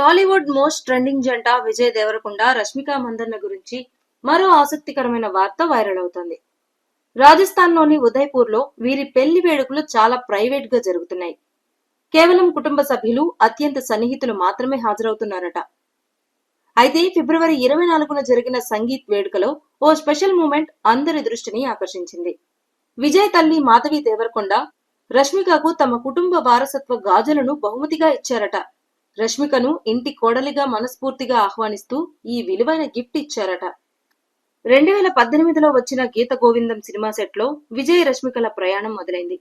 Tollywood most trending జంట విజయ్ దేవరకొండ, రష్మిక మందన్న గురించి మరో ఆసక్తికరమైన వార్త వైరల్ అవుతోంది. రాజస్థాన్లోని ఉదయ్పూర్లో వీరి పెళ్లి వేడుకలు చాలా ప్రైవేట్ గా జరుగుతున్నాయి. కేవలం కుటుంబ సభ్యులు, అత్యంత సన్నిహితులు మాత్రమే హాజరవుతున్నారట. అయితే ఫిబ్రవరి 24న జరిగిన సంగీత్ వేడుకలో ఓ స్పెషల్ మూమెంట్ అందరి దృష్టిని ఆకర్షించింది. విజయ్ తల్లి మాధవి దేవరకొండ రష్మికకు తమ కుటుంబ వారసత్వ గాజులను బహుమతిగా ఇచ్చారట. రష్మికను ఇంటి కోడలిగా మనస్ఫూర్తిగా ఆహ్వానిస్తూ ఈ విలువైన గిఫ్ట్ ఇచ్చారట. 2018లో వచ్చిన గీత గోవిందం సినిమా సెట్ లో విజయ్ రష్మికల ప్రయాణం మొదలైంది.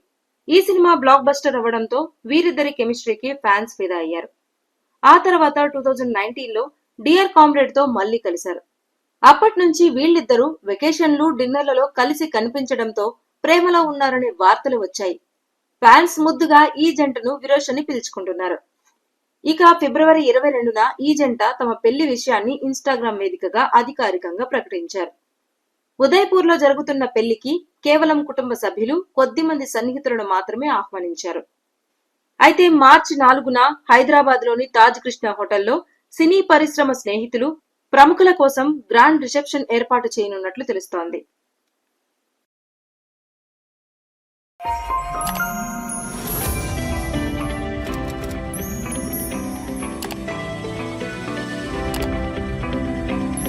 ఈ సినిమా బ్లాక్ బస్టర్ అవ్వడంతో వీరిద్దరి కెమిస్ట్రీకి ఫ్యాన్స్ ఫిదా అయ్యారు. ఆ తర్వాత 2019లో డియర్ కామ్రేడ్ తో మళ్లీ కలిశారు. అప్పటి నుంచి వీళ్ళిద్దరూ వెకేషన్లు, డిన్నర్లలో కలిసి కనిపించడంతో ప్రేమలో ఉన్నారనే వార్తలు వచ్చాయి. ఫ్యాన్స్ ముద్దుగా ఈ జంటను విరోష్ అని పిలుచుకుంటున్నారు. ఇక ఫిబ్రవరి 22న ఈ జంట తమ పెళ్లి విషయాన్ని ఇన్స్టాగ్రామ్ వేదికగా అధికారికంగా ప్రకటించారు. ఉదయ్పూర్ లో జరుగుతున్న పెళ్లికి కేవలం కుటుంబ సభ్యులు, కొద్దిమంది సన్నిహితులను మాత్రమే ఆహ్వానించారు. అయితే మార్చి 4న హైదరాబాద్ లోని తాజ్ కృష్ణ హోటల్లో సినీ పరిశ్రమ స్నేహితులు, ప్రముఖుల కోసం గ్రాండ్ రిసెప్షన్ ఏర్పాటు చేయనున్నట్లు తెలుస్తోంది.